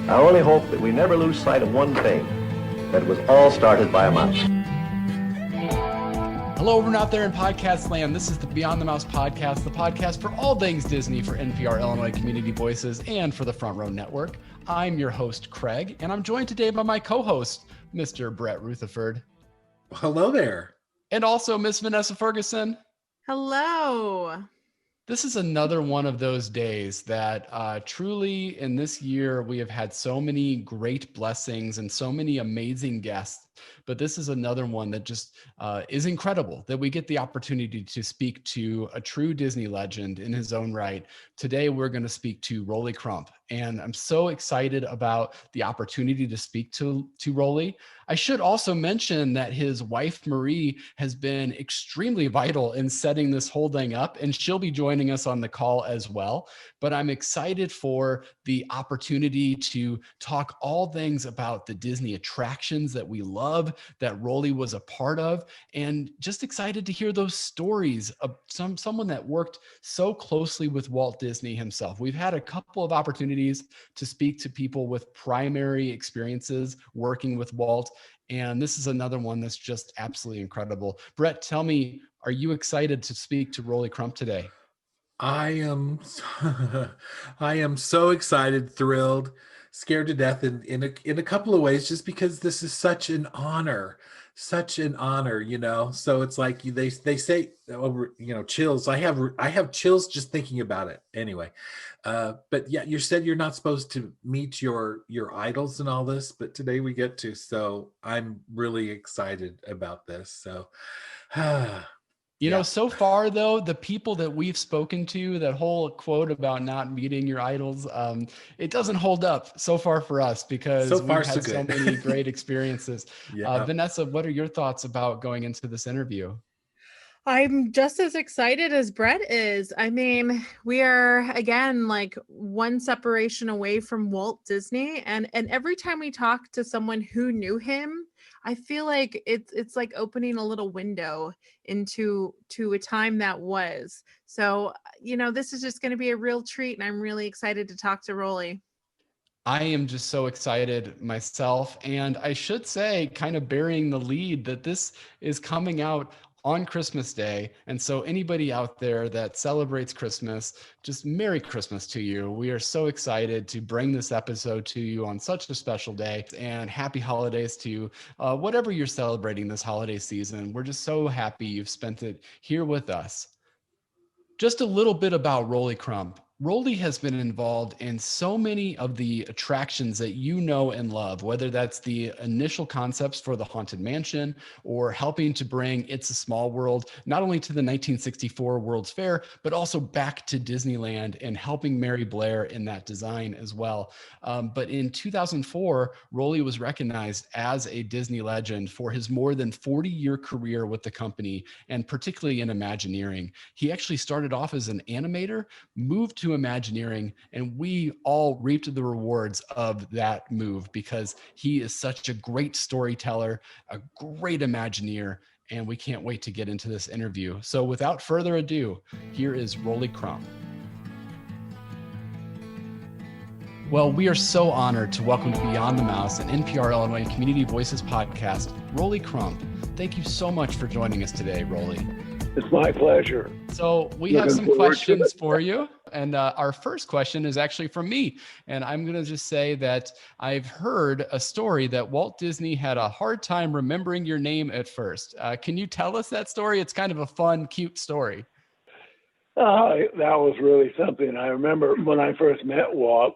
I only hope that we never lose sight of one thing, that it was all started by a mouse. Hello, everyone out there in podcast land. This is the Beyond the Mouse podcast, the podcast for all things Disney for NPR Illinois Community Voices and for the Front Row Network. I'm your host, Craig, and I'm joined today by my co-host, Mr. Brett Rutherford. Hello there. And also Miss Vanessa Ferguson. Hello. This is another one of those days that truly in this year, we have had so many great blessings and so many amazing guests. But this is another one that just is incredible that we get the opportunity to speak to a true Disney legend in his own right. Today, we're going to speak to Rolly Crump. And I'm so excited about the opportunity to speak to Rolly. I should also mention that his wife, Marie, has been extremely vital in setting this whole thing up, and she'll be joining us on the call as well. But I'm excited for the opportunity to talk all things about the Disney attractions that we love, that Rolly was a part of, and just excited to hear those stories of someone that worked so closely with Walt Disney himself. We've had a couple of opportunities to speak to people with primary experiences working with Walt, and this is another one that's just absolutely incredible. Brett, tell me, are you excited to speak to Rolly Crump today? I am so excited, thrilled, scared to death in a couple of ways, just because this is such an honor, you know. So it's like they say, you know, chills. I have chills just thinking about it. Anyway, but yeah, you said you're not supposed to meet your idols and all this, but today we get to. So I'm really excited about this. So. You know, so far, though, the people that we've spoken to, that whole quote about not meeting your idols, it doesn't hold up so far for us because we've had so many great experiences. Yeah. Vanessa, what are your thoughts about going into this interview? I'm just as excited as Brett is. I mean, we are, again, like one separation away from Walt Disney. And every time we talk to someone who knew him, I feel like it's like opening a little window into a time that was. So, you know, this is just going to be a real treat. And I'm really excited to talk to Rolly. I am just so excited myself. And I should say, kind of bearing the lead, that this is coming out on Christmas Day. And so anybody out there that celebrates Christmas, just Merry Christmas to you. We are so excited to bring this episode to you on such a special day, and happy holidays to whatever you're celebrating this holiday season. We're just so happy you've spent it here with us. Just a little bit about Rolly Crump. Rolly has been involved in so many of the attractions that you know and love, whether that's the initial concepts for the Haunted Mansion or helping to bring It's a Small World, not only to the 1964 World's Fair, but also back to Disneyland and helping Mary Blair in that design as well. But in 2004, Rolly was recognized as a Disney legend for his more than 40-year career with the company, and particularly in Imagineering. He actually started off as an animator, moved to Imagineering, and we all reaped the rewards of that move because he is such a great storyteller, a great Imagineer, and we can't wait to get into this interview. So without further ado, here is Rolly Crump. Well, we are so honored to welcome to Beyond the Mouse, an NPR Illinois Community Voices podcast, Rolly Crump. Thank you so much for joining us today, Rolly. It's my pleasure. So we have some questions for you. And our first question is actually from me. And I'm going to just say that I've heard a story that Walt Disney had a hard time remembering your name at first. Can you tell us that story? It's kind of a fun, cute story. That was really something. I remember when I first met Walt,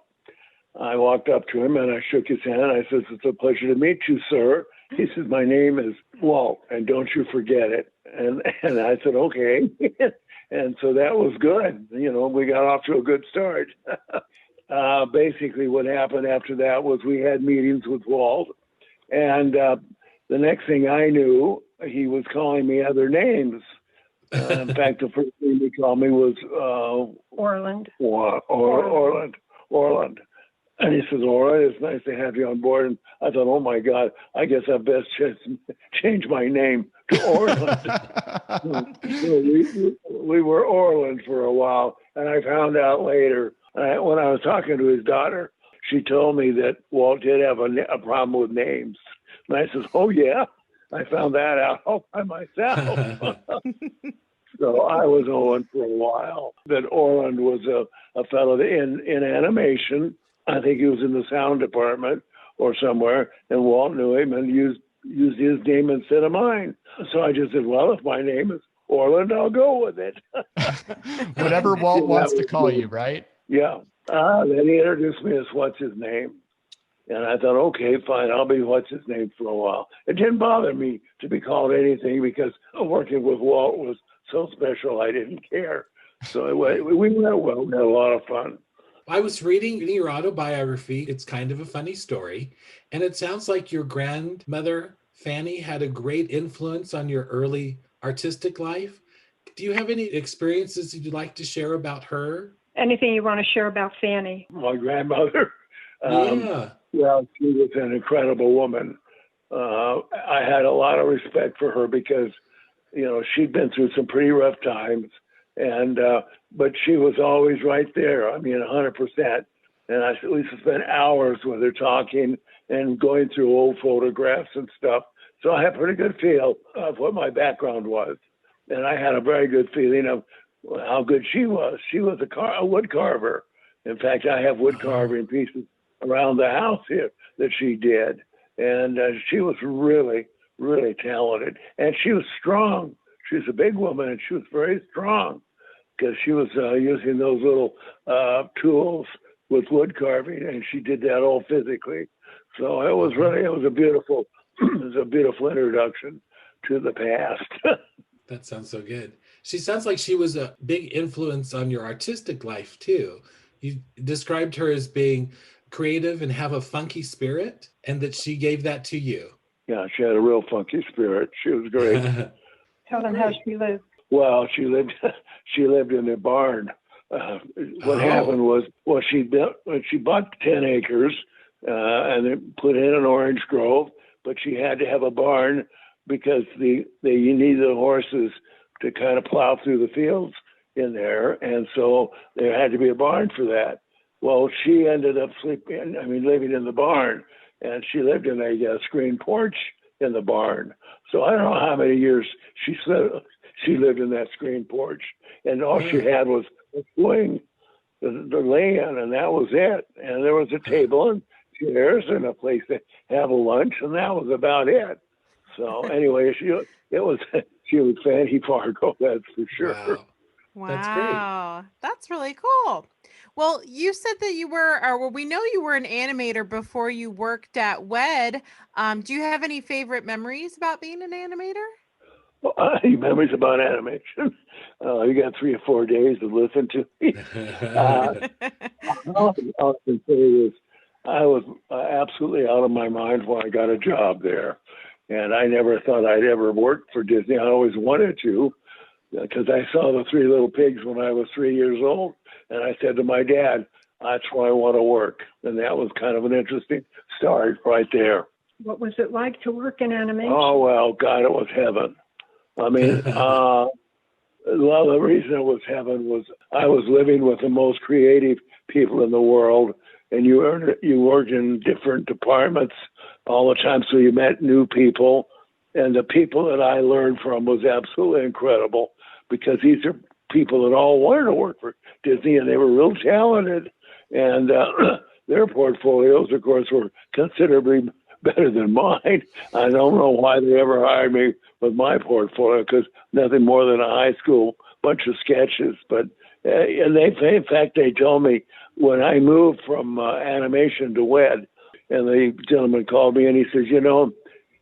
I walked up to him and I shook his hand. I said, "It's a pleasure to meet you, sir." He said, "My name is Walt, and don't you forget it." And I said, "Okay." And so that was good. You know, we got off to a good start. Basically, what happened after that was we had meetings with Walt. And the next thing I knew, he was calling me other names. In fact, the first name he called me was Orland. Orland. And he says, "All right, it's nice to have you on board." And I thought, "Oh my God, I guess I best change my name to Orland." So we were Orland for a while, and I found out later when I was talking to his daughter, she told me that Walt did have a problem with names. And I said, oh, yeah, I found that out all by myself. So I was on for a while. That Orland was a fellow in animation. I think he was in the sound department or somewhere, and Walt knew him and used his name instead of mine. So I just said, well, if my name is Orland, I'll go with it. Whatever Walt wants to call you, right? Yeah. Then he introduced me as what's his name. And I thought, okay, fine, I'll be what's his name for a while. It didn't bother me to be called anything because working with Walt was so special, I didn't care. So we went well. We had a lot of fun. I was reading your autobiography. It's kind of a funny story. And it sounds like your grandmother, Fanny, had a great influence on your early artistic life. Do you have any experiences you'd like to share about her? Anything you want to share about Fanny? My grandmother. Yeah. Well, she was an incredible woman. I had a lot of respect for her because, she'd been through some pretty rough times, but she was always right there. I mean, 100%. And I used to spend hours with her talking and going through old photographs and stuff. So I had a pretty good feel of what my background was. And I had a very good feeling of how good she was. She was a wood carver. In fact, I have wood carving pieces around the house here that she did. And she was really, really talented. And she was strong. She was a big woman, and she was very strong because she was using those little tools with wood carving, and she did that all physically. So it was a beautiful introduction to the past. That sounds so good. She sounds like she was a big influence on your artistic life too. You described her as being creative and have a funky spirit, and that she gave that to you. Yeah, she had a real funky spirit. She was great. Tell them how she lived. Well, she lived in a barn. What happened was, she bought 10 acres and then put in an orange grove, but she had to have a barn because you need the horses to kind of plow through the fields in there, and so there had to be a barn for that. Well, she ended up living in the barn, and she lived in a screen porch in the barn. So I don't know how many years she lived in that screen porch, and all she had was a swing to lay in, and that was it. And there was a table and chairs and a place to have a lunch, and that was about it. So anyway, she was Fanny Fargo, that's for sure. Wow. That's great. That's really cool. Well, you said that we know you were an animator before you worked at WED. Do you have any favorite memories about being an animator? Well, memories about animation. You got 3 or 4 days to listen to me. All I can say is I was absolutely out of my mind when I got a job there. And I never thought I'd ever work for Disney. I always wanted to, because I saw the 3 Little Pigs when I was 3 years old. And I said to my dad, that's where I want to work. And that was kind of an interesting start right there. What was it like to work in animation? Oh, well, God, it was heaven. I mean, well, the reason it was heaven was I was living with the most creative people in the world, and you worked in different departments all the time, so you met new people. And the people that I learned from was absolutely incredible, because these are people that all wanted to work for Disney, and they were real talented. And their portfolios, of course, were considerably better than mine. I don't know why they ever hired me with my portfolio, because nothing more than a high school bunch of sketches. But and in fact, they told me when I moved from animation to WED, and the gentleman called me and he says,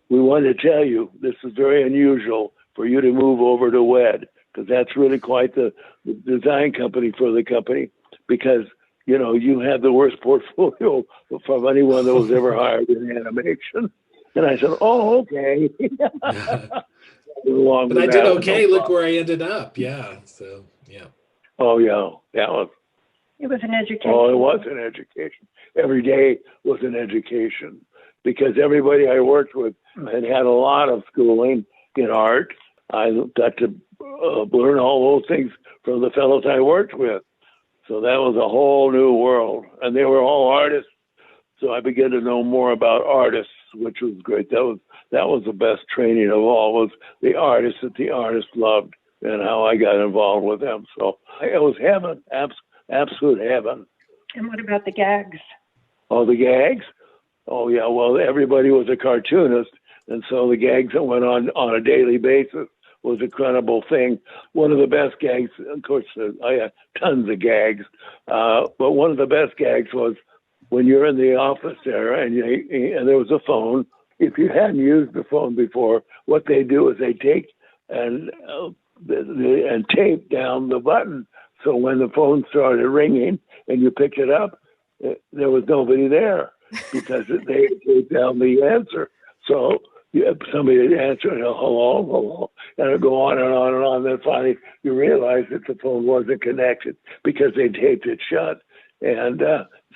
we wanted to tell you this is very unusual for you to move over to WED, because that's really quite the design company for the company, because you have the worst portfolio from anyone that was ever hired in animation. And I said, oh, okay. But I did okay. Look where I ended up. Yeah. So, yeah. Oh, yeah. It was an education. Oh, it was an education. Every day was an education, because everybody I worked with had a lot of schooling in art. I got to learn all those things from the fellows I worked with. So that was a whole new world. And they were all artists So I began to know more about artists, which was great. That was the best training of all, was the artists that the artists loved and how I got involved with them. So it was heaven, absolute heaven. And what about the gags? Oh, the gags? Oh, yeah. Well, everybody was a cartoonist, and so the gags that went on a daily basis was an incredible thing. One of the best gags, of course, I had tons of gags, but one of the best gags was when you're in the office there and there was a phone. If you hadn't used the phone before, what they do is they take and tape down the button. So when the phone started ringing and you picked it up, there was nobody there because they taped down the answer. So you have somebody to answer, hello, hello, and it'd go on and on and on. Then finally you realize that the phone wasn't connected because they taped it shut. And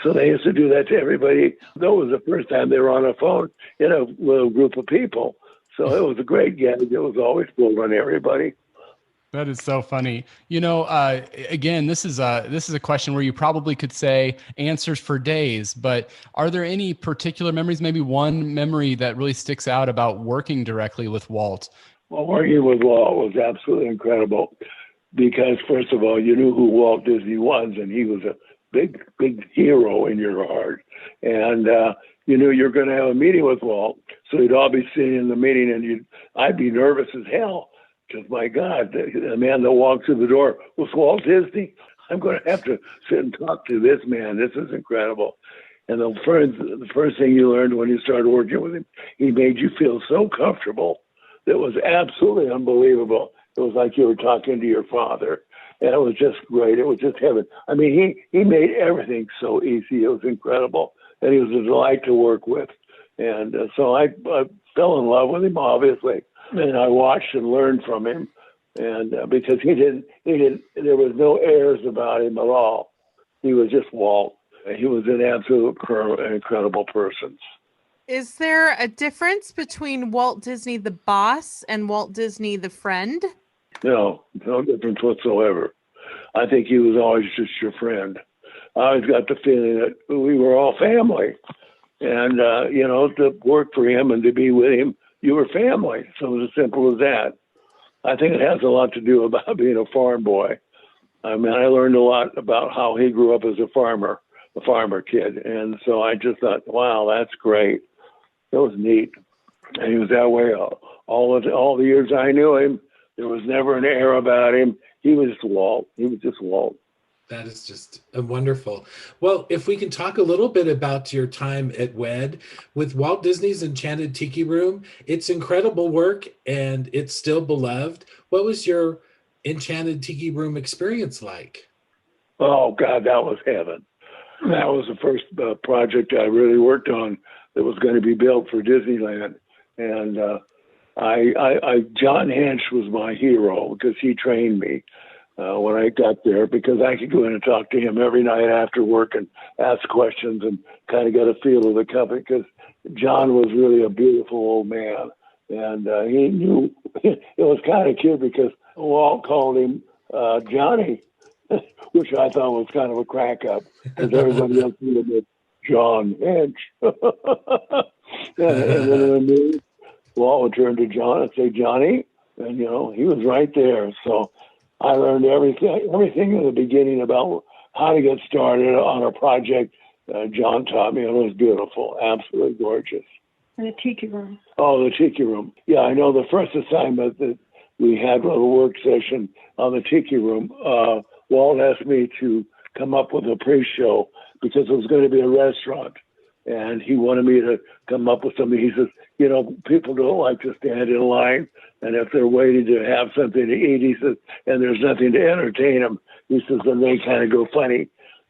so they used to do that to everybody. That was the first time they were on a phone in a little group of people. So it was a great gag. It was always pulled on everybody. That is so funny. Again, this is a question where you probably could say answers for days, but are there any particular memories, maybe one memory that really sticks out about working directly with Walt? Well, working with Walt was absolutely incredible because, first of all, you knew who Walt Disney was, and he was a big, big hero in your heart. And you knew you're going to have a meeting with Walt, so you'd all be sitting in the meeting, and I'd be nervous as hell. Because, my God, the man that walked through the door was Walt Disney. I'm going to have to sit and talk to this man. This is incredible. And the first thing you learned when you started working with him, he made you feel so comfortable. That was absolutely unbelievable. It was like you were talking to your father. And it was just great. It was just heaven. I mean, he made everything so easy. It was incredible. And he was a delight to work with. And so I fell in love with him, obviously. And I watched and learned from him, and because there was no airs about him at all. He was just Walt. He was an absolute incredible person. Is there a difference between Walt Disney the boss and Walt Disney the friend? No difference whatsoever. I think he was always just your friend. I always got the feeling that we were all family, and to work for him and to be with him, you were family. So it was as simple as that. I think it has a lot to do about being a farm boy. I mean, I learned a lot about how he grew up as a farmer kid. And so I just thought, wow, that's great. It was neat. And he was that way all the years I knew him. There was never an air about him. He was Walt. That is just wonderful. Well, if we can talk a little bit about your time at WED with Walt Disney's Enchanted Tiki Room, it's incredible work and it's still beloved. What was your Enchanted Tiki Room experience like? Oh, God, that was heaven. That was the first project I really worked on that was going to be built for Disneyland. And John Hench was my hero because he trained me. When I got there, because I could go in and talk to him every night after work and ask questions and kind of get a feel of the company, because John was really a beautiful old man. And he knew, it was kind of cute because Walt called him Johnny, which I thought was kind of a crack up, because everybody else knew him as John Hench. and then Walt would turn to John and say, Johnny, and he was right there. So I learned everything in the beginning about how to get started on a project. John taught me, and it was beautiful, absolutely gorgeous. And the Tiki Room. Oh, the Tiki Room. Yeah, I know the first assignment that we had, a work session on the Tiki Room, Walt asked me to come up with a pre-show because it was going to be a restaurant. And he wanted me to come up with something. He says, people don't like to stand in line. And if they're waiting to have something to eat, he says, and there's nothing to entertain them, he says, then they kind of go funny.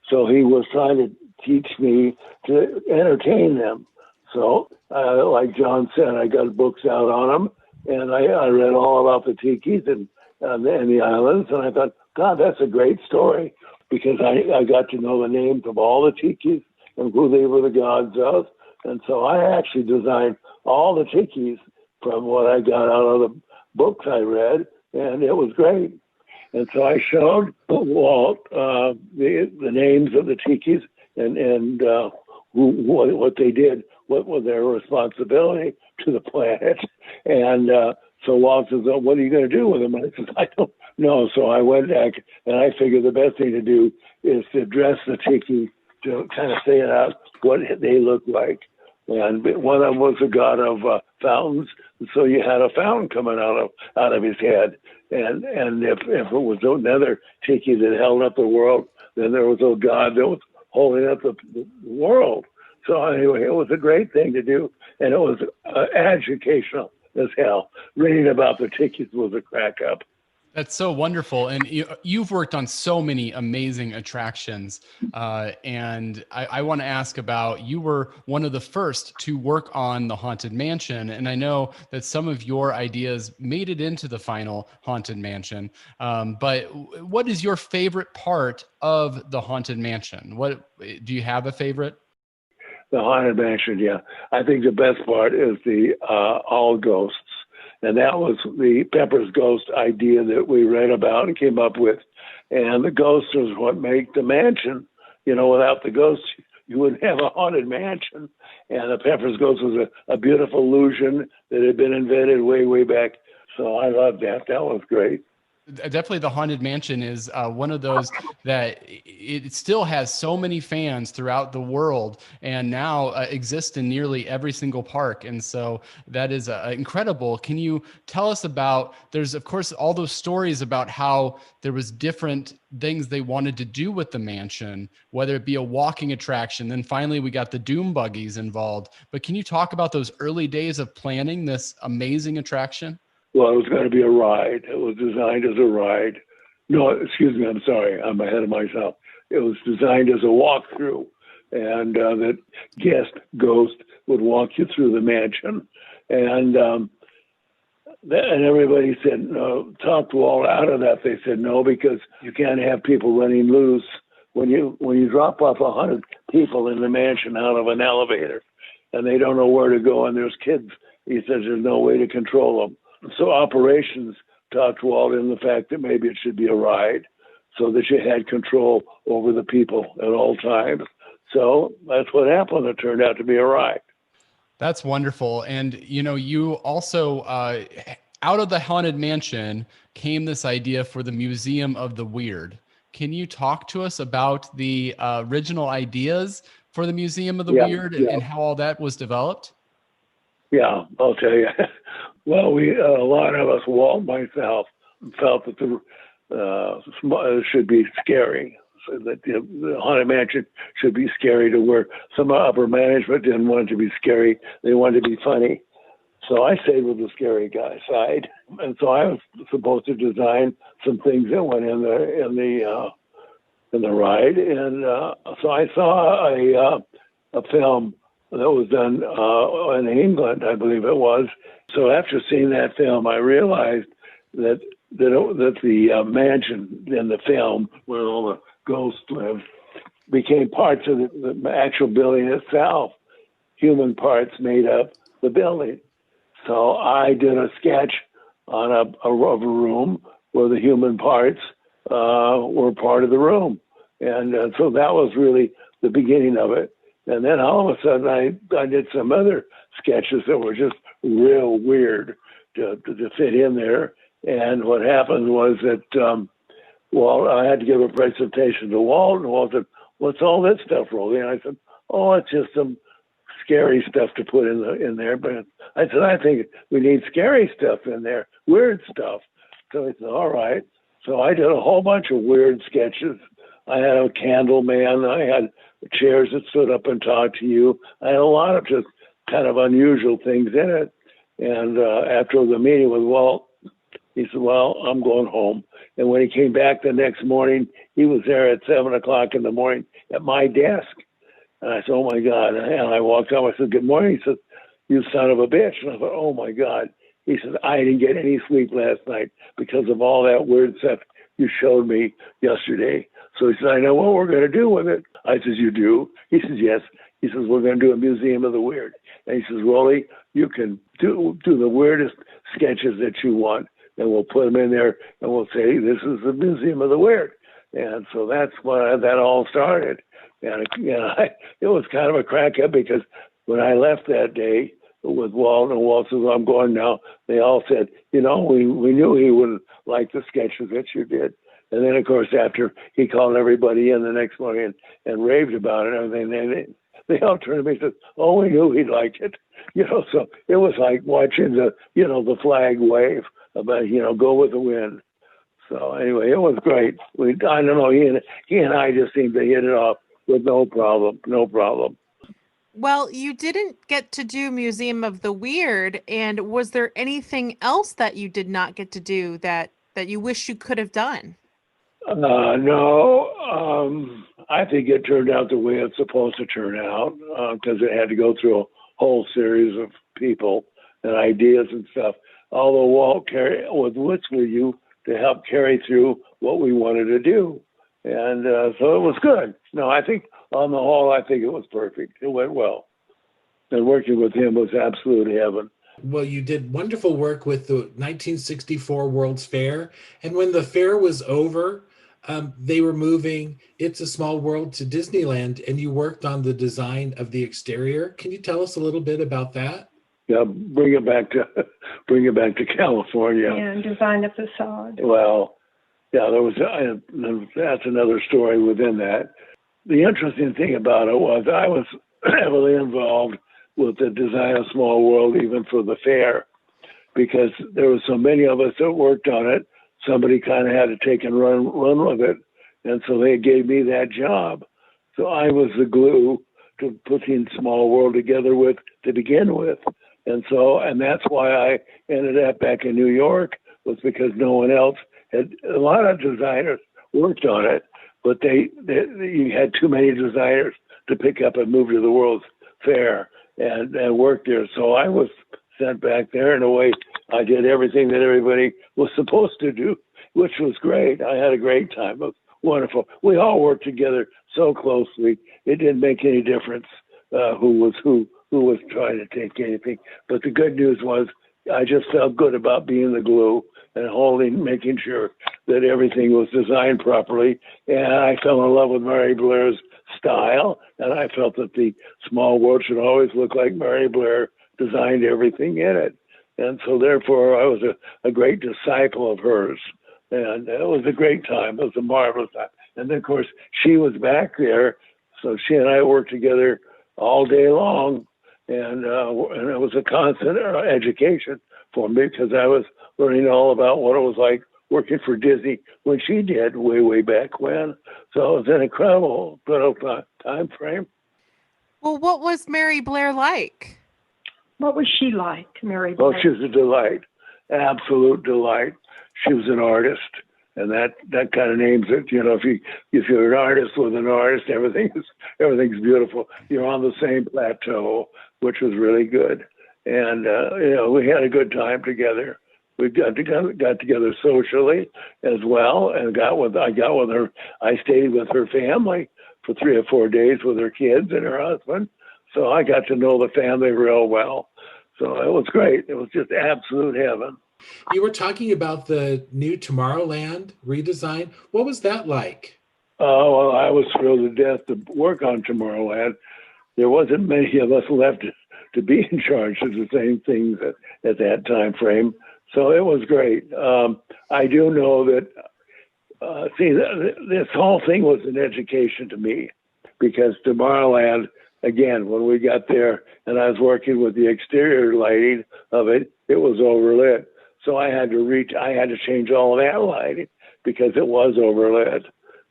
So he was trying to teach me to entertain them. So, like John said, I got books out on them, and I read all about the tikis and the islands. And I thought, God, that's a great story, because I got to know the names of all the tikis and who they were the gods of. And so I actually designed all the tikis from what I got out of the books I read, and it was great. And so I showed Walt the names of the tikis and what they did, what was their responsibility to the planet. And so Walt says, oh, what are you going to do with them? And I said, I don't know. So I went back and I figured the best thing to do is to dress the tiki, to kind of say it out what they look like. And one of them was a god of fountains, so you had a fountain coming out of his head. And if it was another tiki that held up the world, then there was a god that was holding up the world. So anyway, it was a great thing to do, and it was educational as hell. Reading about the tikis was a crack up. That's so wonderful. And you've worked on so many amazing attractions. And I want to ask about, you were one of the first to work on the Haunted Mansion. And I know that some of your ideas made it into the final Haunted Mansion. But what is your favorite part of the Haunted Mansion? Do you have a favorite? The Haunted Mansion, yeah. I think the best part is the all ghosts. And that was the Pepper's Ghost idea that we read about and came up with. And the ghosts was what make the mansion. You know, without the ghosts, you wouldn't have a haunted mansion. And the Pepper's Ghost was a beautiful illusion that had been invented way, way back. So I loved that. That was great. Definitely the Haunted Mansion is one of those that it still has so many fans throughout the world and now exists in nearly every single park. And so that is incredible. Can you tell us about, there's of course all those stories about how there was different things they wanted to do with the mansion, whether it be a walking attraction, then finally we got the Doom buggies involved. But can you talk about those early days of planning this amazing attraction? Well, it was going to be a ride. It was designed as a ride. No, excuse me, I'm sorry. I'm ahead of myself. It was designed as a walkthrough, and that guest ghost would walk you through the mansion. And everybody said, no, talked Walt out of that. They said, no, because you can't have people running loose. When you drop off 100 people in the mansion out of an elevator and they don't know where to go and there's kids, he says there's no way to control them. So operations talked Walt in the fact that maybe it should be a ride so that you had control over the people at all times. So that's what happened. It turned out to be a ride. That's wonderful. And, you know, you also, out of the Haunted Mansion came this idea for the Museum of the Weird. Can you talk to us about the original ideas for the Museum of the Weird and how all that was developed? Yeah, I'll tell you. Well, a lot of us, Walt and myself, felt that it should be scary. So that the Haunted Mansion should be scary to where some upper management didn't want it to be scary. They wanted to be funny. So I stayed with the scary guy side. And so I was supposed to design some things that went in the ride. And so I saw a film that was done in England, I believe it was. So after seeing that film, I realized that the mansion in the film, where all the ghosts live, became parts of the actual building itself. Human parts made up the building. So I did a sketch on a room where the human parts were part of the room. And so that was really the beginning of it. And then all of a sudden, I did some other sketches that were just real weird to fit in there. And what happened was that, I had to give a presentation to Walt, and Walt said, "What's all this stuff, Rolly?" And I said, "Oh, it's just some scary stuff to put in there." But I said, "I think we need scary stuff in there, weird stuff." So he said, "All right." So I did a whole bunch of weird sketches. I had a candle man. I had chairs that stood up and talked to you. I had a lot of just kind of unusual things in it. And after the meeting with Walt, he said, "Well, I'm going home." And when he came back the next morning, he was there at 7:00 in the morning at my desk. And I said, "Oh my God." And I walked up, I said, "Good morning." He said, "You son of a bitch." And I thought, "Oh my God." He said, "I didn't get any sleep last night because of all that weird stuff you showed me yesterday." So he said, "I know what we're going to do with it." I said, "You do?" He says, "Yes." He says, "We're going to do a Museum of the Weird." And he says, "Rolly, you can do the weirdest sketches that you want, and we'll put them in there, and we'll say, this is the Museum of the Weird." And so that's why that all started. And it was kind of a crack up because when I left that day with Walt, and Walt says, I'm going now, they all said, we knew he wouldn't like the sketches that you did. And then, of course, after he called everybody in the next morning and raved about it and everything, they all turned to me and said, oh, we knew he'd like it. So it was like watching the flag wave about, go with the wind. So anyway, it was great. I don't know, he and I just seemed to hit it off with no problem. Well, you didn't get to do Museum of the Weird, and was there anything else that you did not get to do that you wish you could have done? No, I think it turned out the way it's supposed to turn out because it had to go through a whole series of people and ideas and stuff. Although Walt was with you to help carry through what we wanted to do. And so it was good. No, I think on the whole, I think it was perfect. It went well. And working with him was absolute heaven. Well, you did wonderful work with the 1964 World's Fair. And when the fair was over, they were moving It's a Small World to Disneyland, and you worked on the design of the exterior. Can you tell us a little bit about that? Yeah, bring it back to California. And design the facade. Well, yeah, that's another story within that. The interesting thing about it was I was heavily involved with the design of Small World, even for the fair, because there were so many of us that worked on it. Somebody kind of had to take and run with it, and so they gave me that job. So I was the glue to putting Small World together to begin with, and that's why I ended up back in New York, was because no one else had. A lot of designers worked on it, but you had too many designers to pick up and move to the World's Fair and work there. So I was sent back there. In a way, I did everything that everybody was supposed to do, which was great. I had a great time. It was wonderful. We all worked together so closely. It didn't make any difference who was trying to take anything. But the good news was I just felt good about being the glue and making sure that everything was designed properly. And I fell in love with Mary Blair's style, and I felt that the Small World should always look like Mary Blair designed everything in it. And so therefore I was a great disciple of hers. And it was a great time. It was a marvelous time. And then of course she was back there. So she and I worked together all day long. And it was a constant education for me because I was learning all about what it was like working for Disney when she did way back when. So it was an incredible time frame. Well, what was Mary Blair like? What was she like, Mary Blair? Oh, she was a delight, absolute delight. She was an artist, and that kind of names it. If you're an artist with an artist, everything's beautiful. You're on the same plateau, which was really good. And we had a good time together. We got together socially as well, and I got with her. I stayed with her family for 3 or 4 days with her kids and her husband. So I got to know the family real well. So it was great. It was just absolute heaven. You were talking about the new Tomorrowland redesign. What was that like? Oh, well, I was thrilled to death to work on Tomorrowland. There wasn't many of us left to be in charge of the same things at that time frame. So it was great. I do know that, this whole thing was an education to me because Tomorrowland, again, when we got there and I was working with the exterior lighting of it, it was overlit. So I had to change all of that lighting because it was overlit.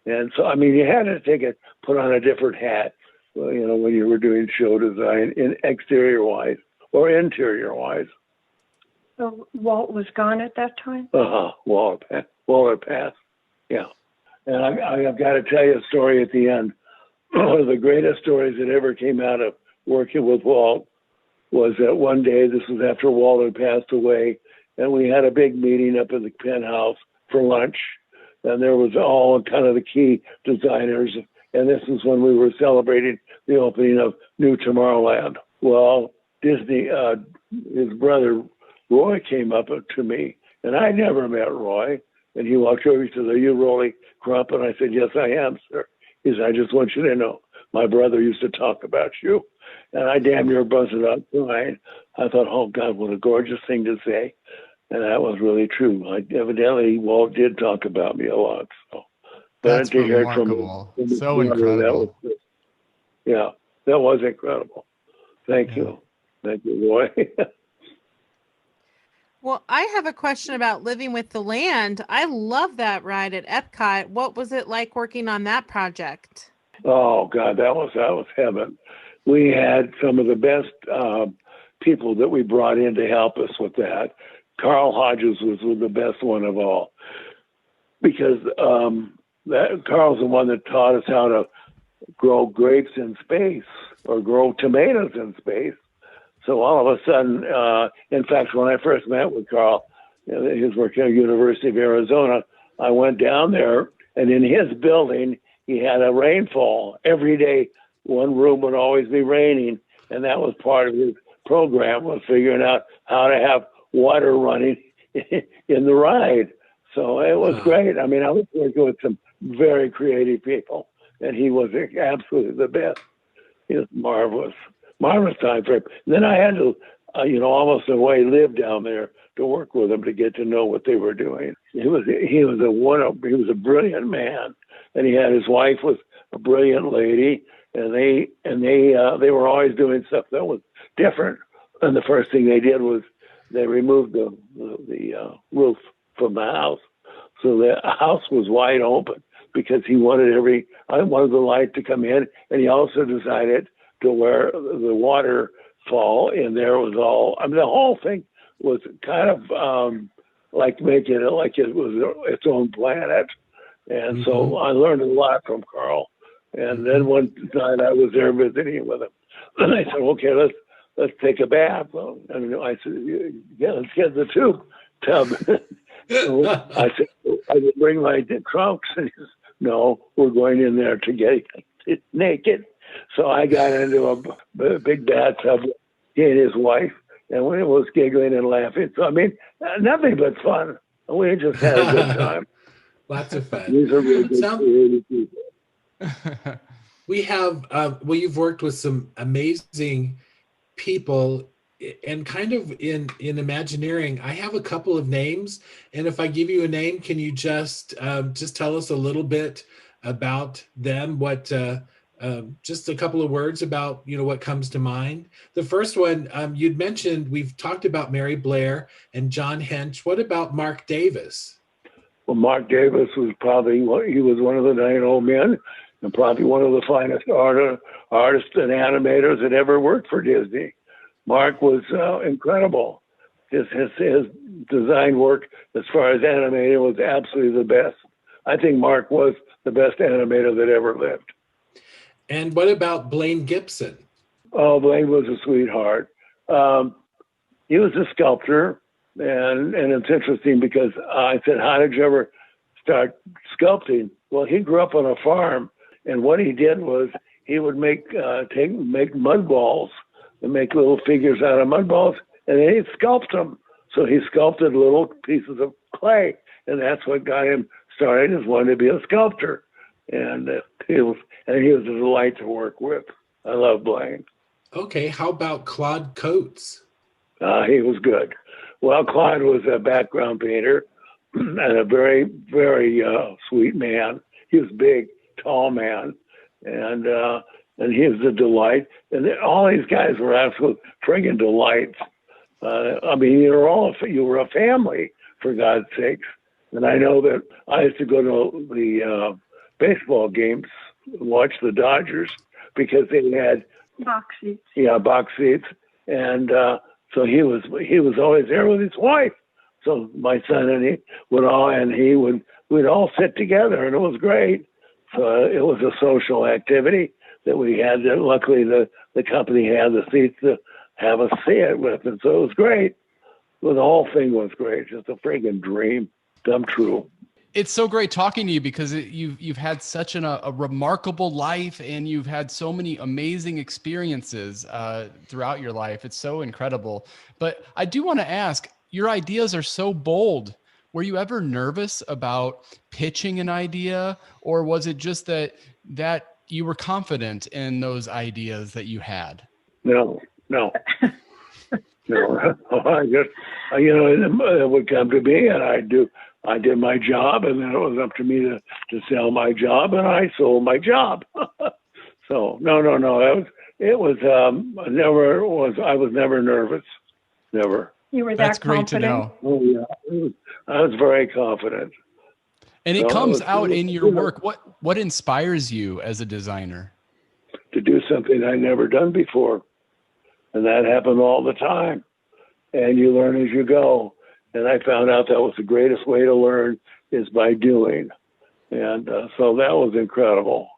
And so, you had to put on a different hat, when you were doing show design in exterior-wise or interior-wise. So Walt was gone at that time? Walt had passed. Yeah. And I've got to tell you a story at the end. One of the greatest stories that ever came out of working with Walt was that one day, this was after Walt had passed away, and we had a big meeting up in the penthouse for lunch. And there was all kind of the key designers. And this is when we were celebrating the opening of New Tomorrowland. Well, Disney, his brother Roy came up to me, and I never met Roy. And he walked over, he said, "Are you Rolly Crump?" And I said, "Yes, I am, sir." He said, "I just want you to know my brother used to talk about you. And I damn near busted out crying. I thought, oh God, what a gorgeous thing to say. And that was really true. Evidently, Walt did talk about me a lot. So, That's to hear it remarkable. from So brother, incredible. That was incredible. Thank you. Thank you, Roy. Well, I have a question about Living with the Land. I love that ride at Epcot. What was it like working on that project? Oh God, that was heaven. We had some of the best people that we brought in to help us with that. Carl Hodges was the best one of all, because Carl's the one that taught us how to grow grapes in space or grow tomatoes in space. So all of a sudden, in fact, when I first met with Carl, he was working at the University of Arizona, I went down there, and in his building, he had a rainfall. Every day, one room would always be raining, and that was part of his program, was figuring out how to have water running in the ride. So it was great. I mean, I was working with some very creative people, and he was absolutely the best. He was marvelous time frame. And then I had to, almost in a way, live down there to work with them to get to know what they were doing. He was a brilliant man, and his wife was a brilliant lady, and they were always doing stuff that was different. And the first thing they did was they removed the roof from the house, so the house was wide open because I wanted the light to come in, and he also decided to where the waterfall in there was all. I mean, the whole thing was kind of like making it like it was its own planet, and so I learned a lot from Carl. And then one night I was there visiting with him, and I said, "Okay, let's take a bath." And I said, "Yeah, let's get the tub." So I said, "I would bring my trunks," and he says, "No, we're going in there to get naked." So I got into a big bathtub, he and his wife, and we was giggling and laughing. So I mean, nothing but fun. We just had a good time. Lots of fun. These are really good creative people. We have, you've worked with some amazing people, and kind of in Imagineering, I have a couple of names, and if I give you a name, can you just tell us a little bit about them? What just a couple of words about what comes to mind. The first one, you'd mentioned, we've talked about Mary Blair and John Hench. What about Mark Davis? Well, Mark Davis was he was one of the 9 old men, and probably one of the finest artists and animators that ever worked for Disney. Mark was incredible. His design work, as far as animating, was absolutely the best. I think Mark was the best animator that ever lived. And what about Blaine Gibson? Oh, Blaine was a sweetheart. He was a sculptor, and it's interesting because I said, "How did you ever start sculpting?" Well, he grew up on a farm, and what he did was he would make mud balls and make little figures out of mud balls, and then he'd sculpt them. So he sculpted little pieces of clay, and that's what got him started, as wanting to be a sculptor. And he was a delight to work with. I love Blaine. Okay, how about Claude Coates? He was good. Well, Claude was a background painter and a very, very sweet man. He was big, tall man, and he was a delight. And all these guys were absolute friggin' delights. I mean, you were a family, for God's sakes. And I know that I used to go to the baseball games, watch the Dodgers, because they had box seats. Yeah, box seats, and so he was always there with his wife. So my son and we'd all sit together, and it was great. So it was a social activity that we had. That luckily the company had the seats to have us see it with, and so it was great. Well, the whole thing was great. Just a friggin' dream come true. It's so great talking to you because you've had such a remarkable life, and you've had so many amazing experiences throughout your life. It's so incredible. But I do want to ask, your ideas are so bold. Were you ever nervous about pitching an idea, or was it just that you were confident in those ideas that you had? No. No. I just, it would come to me, and I did my job, and then it was up to me to sell my job, and I sold my job. So no. I was never nervous. Never. You were That's that great confident. to know. Oh yeah. I was very confident. And it So comes was- out in your work. What inspires you as a designer? To do something I'd never done before. And that happened all the time. And you learn as you go. And I found out that was the greatest way to learn is by doing. And so that was incredible.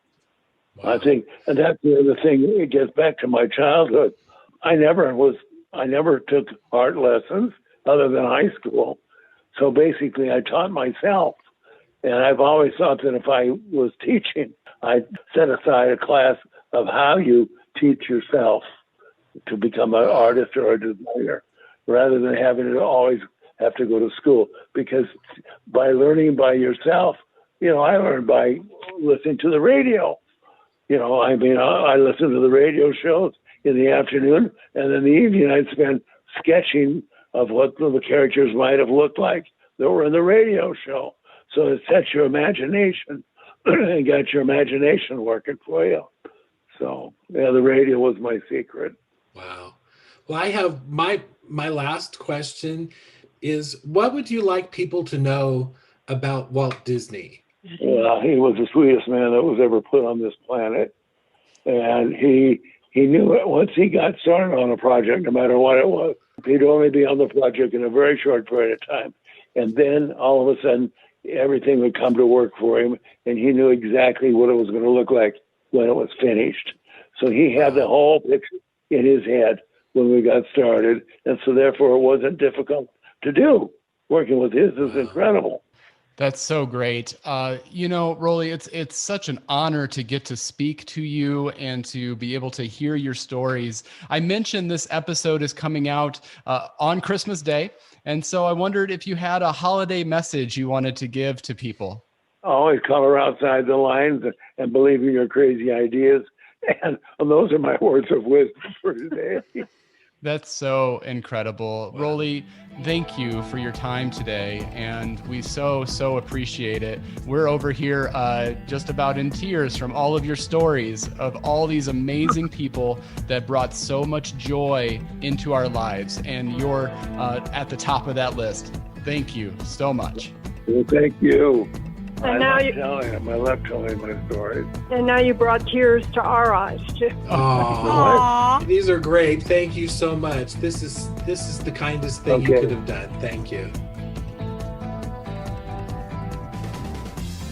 Wow. I think, and that's the other thing, it gets back to my childhood. I never took art lessons other than high school. So basically I taught myself. And I've always thought that if I was teaching, I'd set aside a class of how you teach yourself to become an artist or a designer, rather than having to always have to go to school. Because by learning by yourself, I learned by listening to the radio. I listened to the radio shows in the afternoon, and in the evening I'd spend sketching of what the characters might have looked like that were in the radio show. So it sets your imagination and got your imagination working for you. So yeah, the radio was my secret. Wow. Well, I have my last question is, what would you like people to know about Walt Disney? Well, he was the sweetest man that was ever put on this planet. And he knew it once he got started on a project, no matter what it was, he'd only be on the project in a very short period of time. And then all of a sudden, everything would come to work for him, and he knew exactly what it was going to look like when it was finished. So he had the whole picture in his head when we got started, and so therefore it wasn't difficult to do. Working with his is incredible. That's so great. Rolly, it's such an honor to get to speak to you and to be able to hear your stories. I mentioned this episode is coming out on Christmas Day, and so I wondered if you had a holiday message you wanted to give to people. Always color outside the lines and believe in your crazy ideas. And those are my words of wisdom for today. That's so incredible. Rolly, thank you for your time today, and we so appreciate it. We're over here just about in tears from all of your stories of all these amazing people that brought so much joy into our lives, and you're at the top of that list. Thank you so much. Well, thank you. And I love telling my stories. And now you brought tears to our eyes too. Oh, these are great. Thank you so much. This is the kindest thing you could have done. Thank you.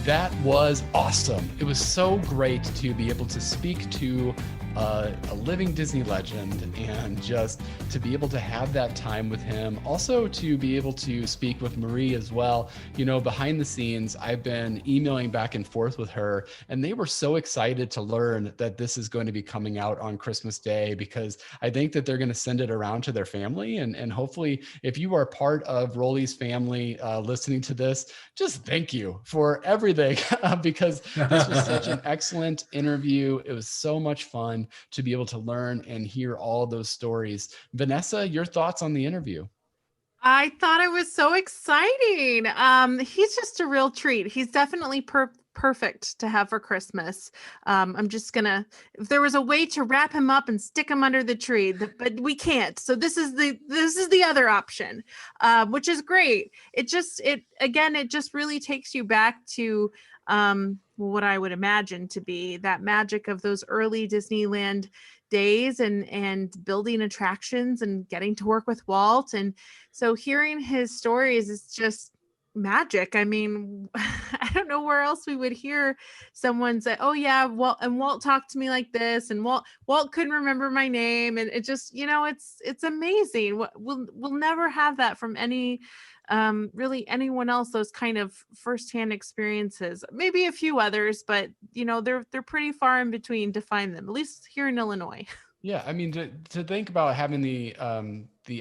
That was awesome. It was so great to be able to speak to a living Disney legend and just to be able to have that time with him. Also to be able to speak with Marie as well. Behind the scenes, I've been emailing back and forth with her, and they were so excited to learn that this is going to be coming out on Christmas Day, because I think that they're going to send it around to their family. And hopefully, if you are part of Rolly's family listening to this, just thank you for everything, because this was such an excellent interview. It was so much fun to be able to learn and hear all those stories. Vanessa, your thoughts on the interview? I thought it was so exciting. He's just a real treat. He's definitely perfect to have for Christmas. I'm just gonna, if there was a way to wrap him up and stick him under the tree, but we can't. So this is the other option, which is great. It just really takes you back to what I would imagine to be that magic of those early Disneyland days and building attractions and getting to work with Walt. And so hearing his stories is just magic. I mean, I don't know where else we would hear someone say, oh yeah, Walt talked to me like this, and Walt couldn't remember my name. And it just, it's amazing. We'll never have that from really anyone else, those kind of firsthand experiences. Maybe a few others, but they're pretty far in between to find them, at least here in Illinois. Yeah, I mean, to think about having the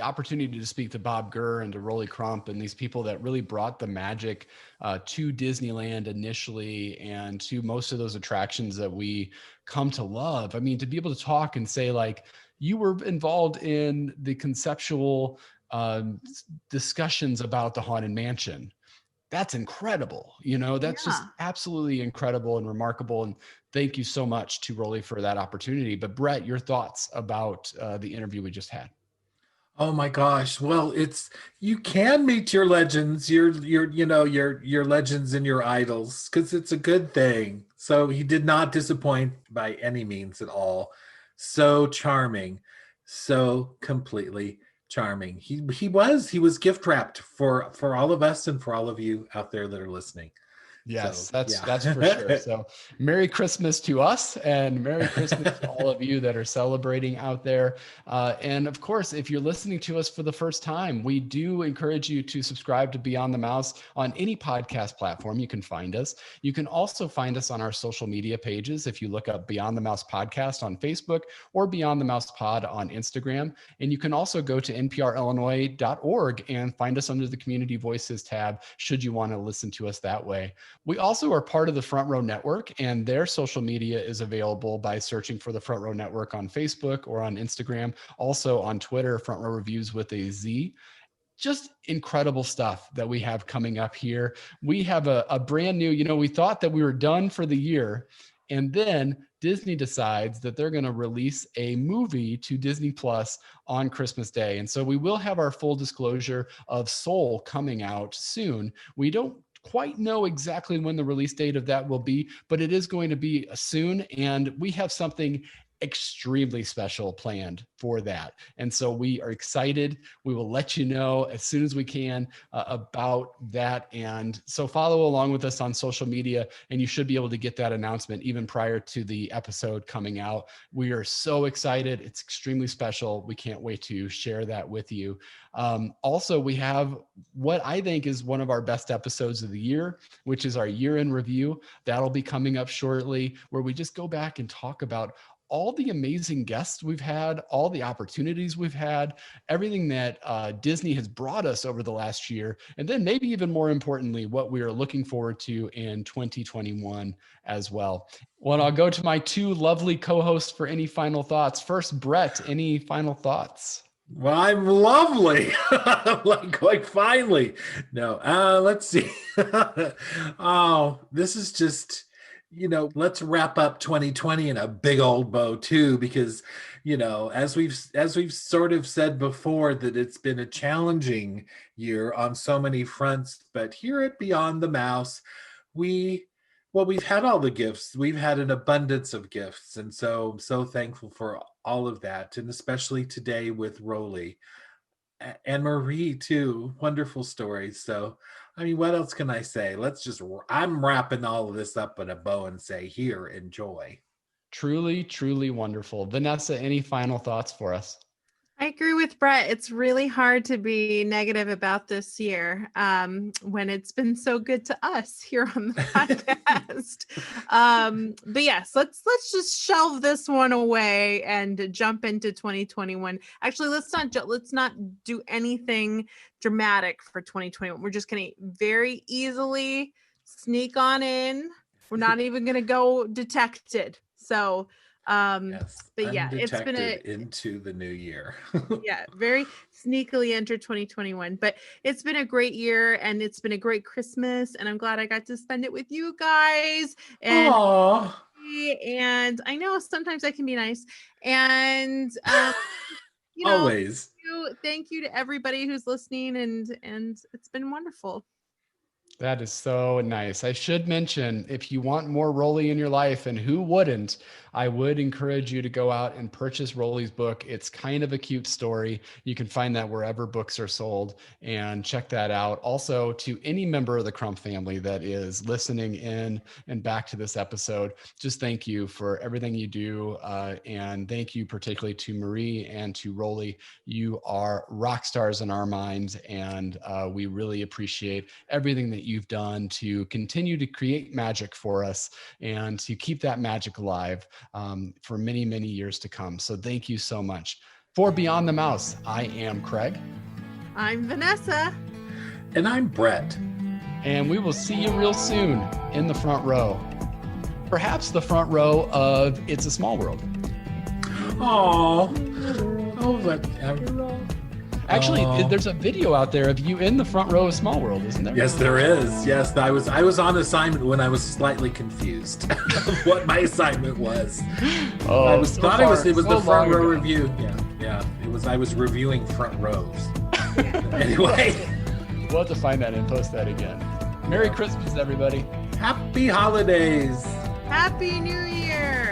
opportunity to speak to Bob Gurr and to Rolly Crump and these people that really brought the magic to Disneyland initially and to most of those attractions that we come to love. I mean, to be able to talk and say like, you were involved in the conceptual discussions about the Haunted Mansion. That's incredible. You know, that's just Yeah. absolutely incredible and remarkable. And thank you so much to Rolly for that opportunity. But Brett, your thoughts about the interview we just had? Oh my gosh. Well, it's you can meet your legends, your legends and your idols because it's a good thing. So he did not disappoint by any means at all. So charming, so completely charming. He was gift wrapped for all of us and for all of you out there that are listening. Yes, So yeah. that's for sure. So Merry Christmas to us and Merry Christmas to all of you that are celebrating out there. And of course, if you're listening to us for the first time, we do encourage you to subscribe to Beyond the Mouse on any podcast platform you can find us. You can also find us on our social media pages if you look up Beyond the Mouse Podcast on Facebook or Beyond the Mouse Pod on Instagram. And you can also go to nprillinois.org and find us under the Community Voices tab should you want to listen to us that way. We also are part of the Front Row Network, and their social media is available by searching for the Front Row Network on Facebook or on Instagram. Also on Twitter, Front Row Reviews with a Z. Just incredible stuff that we have coming up here. We have a brand new, we thought that we were done for the year, and then Disney decides that they're going to release a movie to Disney Plus on Christmas Day. And so we will have our full disclosure of Soul coming out soon. We don't quite know exactly when the release date of that will be, but it is going to be soon. And we have something extremely special planned for that. And so we are excited. We will let you know as soon as we can about that. And so follow along with us on social media, and you should be able to get that announcement even prior to the episode coming out. We are so excited. It's extremely special. We can't wait to share that with you. Also, we have what I think is one of our best episodes of the year, which is our year-end review. That'll be coming up shortly, where we just go back and talk about all the amazing guests we've had, all the opportunities we've had, everything that Disney has brought us over the last year, and then maybe even more importantly, what we are looking forward to in 2021 as well. Well, I'll go to my two lovely co-hosts for any final thoughts. First, Brett, any final thoughts? Well, I'm lovely. like finally. No, let's see. Oh, this is just, let's wrap up 2020 in a big old bow too, because, as we've sort of said before, that it's been a challenging year on so many fronts. But here at Beyond the Mouse, we've had all the gifts. We've had an abundance of gifts. And so I'm so thankful for all of that. And especially today with Rolly and Marie too. Wonderful stories. So, I mean, what else can I say? I'm wrapping all of this up in a bow and say, here, enjoy. Truly, truly wonderful. Vanessa, any final thoughts for us? I agree with Brett. It's really hard to be negative about this year when it's been so good to us here on the podcast. But yes, let's just shelve this one away and jump into 2021. Actually, let's not do anything dramatic for 2021. We're just going to very easily sneak on in. We're not even going to go detected. So Yes, but yeah, it's been into the new year. Yeah, very sneakily enter 2021, but it's been a great year and it's been a great Christmas, and I'm glad I got to spend it with you guys. And Aww. and I know sometimes I can be nice, and Always. thank you to everybody who's listening, and it's been wonderful. That is so nice. I should mention, if you want more Rolly in your life, and who wouldn't, I would encourage you to go out and purchase Rolly's book. It's kind of a cute story. You can find that wherever books are sold, and check that out. Also, to any member of the Crump family that is listening in and back to this episode, just thank you for everything you do. And thank you particularly to Marie and to Rolly. You are rock stars in our minds, and we really appreciate everything that you've done to continue to create magic for us and to keep that magic alive. for many, many years to come. So thank you so much. For Beyond the Mouse, I am Craig. I'm Vanessa. And I'm Brett. And we will see you real soon in the front row. Perhaps the front row of It's a Small World. Oh, but Actually, there's a video out there of you in the front row of Small World, isn't there? yes, there is. Yes, I was on assignment when I was slightly confused of what my assignment was. Oh, I thought it was the front row ago. review. Yeah, it was. I was reviewing front rows. Anyway, We'll have to find that and post that again. Merry Christmas, everybody. happy holidays. Happy New Year.